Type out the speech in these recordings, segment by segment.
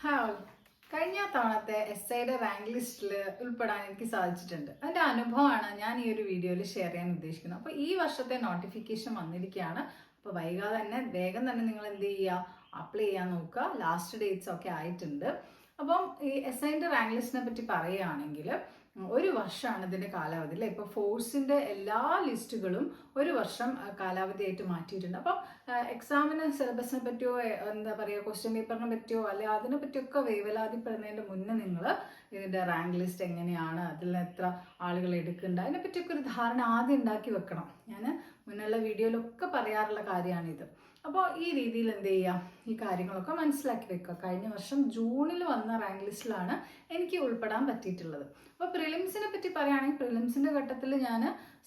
Hi. കഴിഞ്ഞ തവണത്തെ എസ്ഐയുടെ rank ലിസ്റ്റിൽ ഉൾപ്പെടാൻ എനിക്ക് സാധിച്ചിട്ടുണ്ട്. അതിൻ്റെ അനുഭവമാണ് ഞാൻ ഈ ഒരു വീഡിയോയിൽ ഷെയർ ചെയ്യാൻ ഉദ്ദേശിക്കുന്നത്. അപ്പോൾ ഈ വർഷത്തെ നോട്ടിഫിക്കേഷൻ വന്നിരിക്കുകയാണ്. അപ്പോൾ വൈകാതെ തന്നെ വേഗം തന്നെ നിങ്ങൾ എന്ത് ചെയ്യുക, അപ്ലൈ ചെയ്യാൻ നോക്കുക. ലാസ്റ്റ് ഡേറ്റ്സ് ഒക്കെ ആയിട്ടുണ്ട്. അപ്പം ഈ എസ്ഐൻ്റെ റാങ്ക് ലിസ്റ്റിനെ പറ്റി പറയുകയാണെങ്കിൽ ഒരു വർഷമാണ് ഇതിൻ്റെ കാലാവധി അല്ലേ. ഇപ്പോൾ ഫോഴ്സിൻ്റെ എല്ലാ ലിസ്റ്റുകളും ഒരു വർഷം കാലാവധിയായിട്ട് മാറ്റിയിട്ടുണ്ട്. അപ്പം എക്സാമിന് സിലബസിനെ പറ്റിയോ എന്താ പറയുക ക്വസ്റ്റ്യൻ പേപ്പറിനെ പറ്റിയോ അല്ലെ അതിനെ പറ്റിയൊക്കെ വേവലാതിപ്പെടുന്നതിൻ്റെ മുന്നേ നിങ്ങൾ ഇതിൻ്റെ റാങ്ക് ലിസ്റ്റ് എങ്ങനെയാണ്, അതിൽ നിന്ന് എത്ര ആളുകൾ എടുക്കുന്നുണ്ട്, അതിനെപ്പറ്റിയൊക്കെ ഒരു ധാരണ ആദ്യം ഉണ്ടാക്കി വെക്കണം. ഞാൻ മുന്നുള്ള വീഡിയോയിലൊക്കെ പറയാറുള്ള കാര്യമാണിത്. അപ്പോൾ ഈ രീതിയിൽ എന്ത് ചെയ്യുക, ഈ കാര്യങ്ങളൊക്കെ മനസ്സിലാക്കി വെക്കുക. കഴിഞ്ഞ വർഷം ജൂണിൽ വന്ന റാങ്ക് ലിസ്റ്റിലാണ് എനിക്ക് ഉൾപ്പെടാൻ പറ്റിയിട്ടുള്ളത്. അപ്പോൾ പ്രിലിംസിനെ പറ്റി പറയുകയാണെങ്കിൽ പ്രിലിംസിൻ്റെ ഘട്ടത്തിൽ ഞാൻ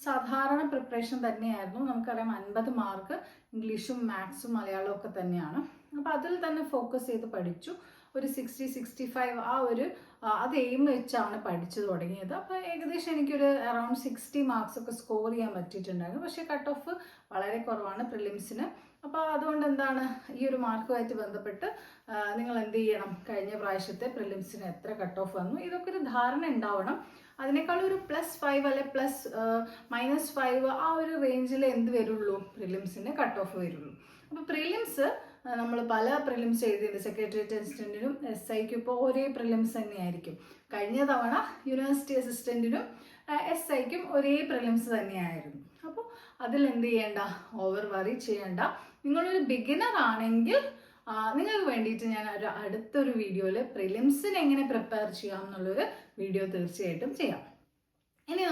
സാധാരണ പ്രിപ്പറേഷൻ തന്നെയായിരുന്നു. നമുക്കറിയാം 50 മാർക്ക് ഇംഗ്ലീഷും മാത്സും മലയാളവും ഒക്കെ തന്നെയാണ്. അപ്പോൾ അതിൽ തന്നെ ഫോക്കസ് ചെയ്ത് പഠിച്ചു. ഒരു 60-65 അത് എയിം വെച്ചാണ് പഠിച്ചു തുടങ്ങിയത്. അപ്പോൾ ഏകദേശം എനിക്കൊരു അറൗണ്ട് 60 മാർക്സ് ഒക്കെ സ്കോർ ചെയ്യാൻ പറ്റിയിട്ടുണ്ടായിരുന്നു. പക്ഷേ കട്ട് ഓഫ് വളരെ കുറവാണ് പ്രിലിംസിന്. അപ്പോൾ അതുകൊണ്ട് എന്താണ്, ഈ ഒരു മാർക്കുമായിട്ട് ബന്ധപ്പെട്ട് നിങ്ങൾ എന്ത് ചെയ്യണം, കഴിഞ്ഞ പ്രാവശ്യത്തെ പ്രിലിംസിന് എത്ര കട്ട് ഓഫ് വന്നു, ഇതൊക്കെ ഒരു ധാരണ ഉണ്ടാവണം. അതിനേക്കാൾ ഒരു +5 അല്ലെ -5 ആ ഒരു റേഞ്ചിൽ എന്ത് വരുള്ളൂ, പ്രിലിംസിന് കട്ട് ഓഫ് വരുള്ളൂ. അപ്പോൾ പ്രിലിംസ് നമ്മൾ പല പ്രിലിംസ് എഴുതിയിട്ടുണ്ട്. സെക്രട്ടേറിയറ്റ് അസിസ്റ്റന്റിനും SIക്കും ഇപ്പോൾ ഒരേ പ്രിലിംസ് തന്നെയായിരിക്കും. കഴിഞ്ഞ തവണ യൂണിവേഴ്സിറ്റി അസിസ്റ്റന്റിനും SIക്കും ഒരേ പ്രിലിംസ് തന്നെയായിരുന്നു. അപ്പോൾ അതിൽ എന്ത് ചെയ്യേണ്ട, ഓവർ വറി ചെയ്യേണ്ട. നിങ്ങളൊരു ബിഗിനർ ആണെങ്കിൽ നിങ്ങൾക്ക് വേണ്ടിയിട്ട് ഞാൻ അടുത്തൊരു വീഡിയോയിൽ പ്രിലിംസിന് എങ്ങനെ പ്രിപ്പയർ ചെയ്യാം എന്നുള്ളൊരു വീഡിയോ തീർച്ചയായിട്ടും ചെയ്യാം. ഇനി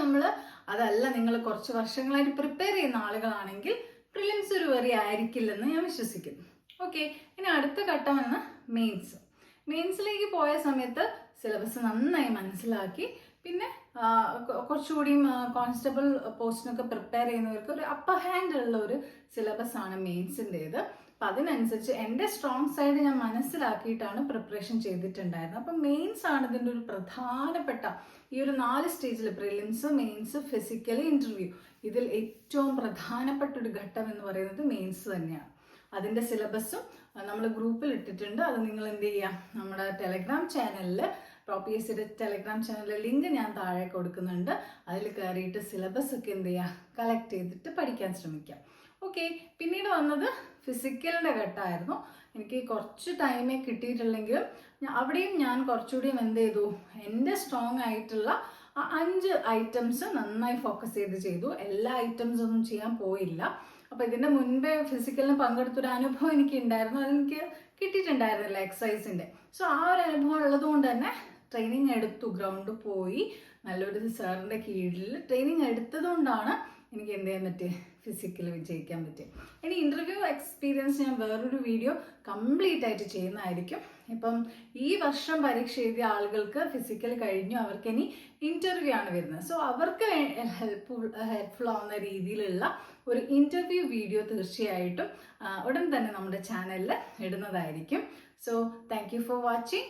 അതല്ല, നിങ്ങൾ കുറച്ച് വർഷങ്ങളായിട്ട് പ്രിപ്പയർ ചെയ്യുന്ന ആളുകളാണെങ്കിൽ പ്രിലിംസ് ഒരു വറി ആയിരിക്കില്ലെന്ന് ഞാൻ വിശ്വസിക്കുന്നു. ഓക്കെ, ഇനി അടുത്ത ഘട്ടമാണ് മെയിൻസിലേക്ക് പോയ സമയത്ത് സിലബസ് നന്നായി മനസ്സിലാക്കി. പിന്നെ കുറച്ചുകൂടിയും കോൺസ്റ്റബിൾ പോസ്റ്റിനൊക്കെ പ്രിപ്പയർ ചെയ്യുന്നവർക്ക് ഒരു അപ്പർ ഹാൻഡ് ഉള്ള ഒരു സിലബസ് ആണ് മെയിൻസിൻ്റേത്. അപ്പം അതിനനുസരിച്ച് എൻ്റെ സ്ട്രോങ് സൈഡ് ഞാൻ മനസ്സിലാക്കിയിട്ടാണ് പ്രിപ്പറേഷൻ ചെയ്തിട്ടുണ്ടായിരുന്നത്. അപ്പം മെയിൻസ് ആണ് ഇതിൻ്റെ ഒരു പ്രധാനപ്പെട്ട ഈ ഒരു 4 സ്റ്റേജിൽ പ്രിലിംസ്, മെയിൻസ്, ഫിസിക്കൽ, ഇൻ്റർവ്യൂ. ഇതിൽ ഏറ്റവും പ്രധാനപ്പെട്ട ഒരു ഘട്ടം എന്ന് പറയുന്നത് മെയിൻസ് തന്നെയാണ്. അതിൻ്റെ സിലബസും നമ്മൾ ഗ്രൂപ്പിൽ ഇട്ടിട്ടുണ്ട്. അത് നിങ്ങൾ എന്ത് ചെയ്യുക, നമ്മുടെ ടെലഗ്രാം ചാനലിൽ ProPSCയുടെ ടെലഗ്രാം ചാനലിലെ ലിങ്ക് ഞാൻ താഴെ കൊടുക്കുന്നുണ്ട്. അതിൽ കയറിയിട്ട് സിലബസ് ഒക്കെ എന്ത് ചെയ്യുക, കളക്ട് ചെയ്തിട്ട് പഠിക്കാൻ ശ്രമിക്കാം. ഓക്കെ, പിന്നീട് വന്നത് ഫിസിക്കലിൻ്റെ ഘട്ടമായിരുന്നു. എനിക്ക് കുറച്ച് ടൈമേ കിട്ടിയിട്ടുള്ളെങ്കിലും അവിടെയും ഞാൻ കുറച്ചുകൂടിയും എന്ത് ചെയ്തു, എൻ്റെ സ്ട്രോങ് ആയിട്ടുള്ള 5 ഐറ്റംസ് നന്നായി ഫോക്കസ് ചെയ്തു. എല്ലാ ഐറ്റംസ് ഒന്നും ചെയ്യാൻ പോയില്ല. അപ്പോൾ ഇതിൻ്റെ മുൻപേ ഫിസിക്കലിന് പങ്കെടുത്തൊരു അനുഭവം എനിക്ക് ഉണ്ടായിരുന്നു. അതെനിക്ക് കിട്ടിയിട്ടുണ്ടായിരുന്നില്ല എക്സസൈസിൻ്റെ. സോ ആ ഒരു അനുഭവം ഉള്ളതുകൊണ്ട് തന്നെ ട്രെയിനിങ് എടുത്തു, ഗ്രൗണ്ടിൽ പോയി നല്ലൊരു സാറിൻ്റെ കീഴിൽ ട്രെയിനിങ് എടുത്തതുകൊണ്ടാണ് എനിക്ക് എന്ത് ചെയ്യാൻ പറ്റിയത്, ഫിസിക്കൽ വിജയിക്കാൻ പറ്റും. ഇനി ഇൻ്റർവ്യൂ എക്സ്പീരിയൻസ് ഞാൻ വേറൊരു വീഡിയോ കംപ്ലീറ്റ് ആയിട്ട് ചെയ്യുന്നതായിരിക്കും. ഇപ്പം ഈ വർഷം പരീക്ഷ എഴുതിയ ആളുകൾക്ക് ഫിസിക്കൽ കഴിഞ്ഞു, അവർക്ക് ഇനി ഇൻ്റർവ്യൂ ആണ് വരുന്നത്. സോ അവർക്ക് ഹെൽപ്ഫുൾ ആവുന്ന രീതിയിലുള്ള ഒരു ഇൻ്റർവ്യൂ വീഡിയോ തീർച്ചയായിട്ടും ഉടൻ തന്നെ നമ്മുടെ ചാനലിൽ ഇടുന്നതായിരിക്കും. So thank you for watching.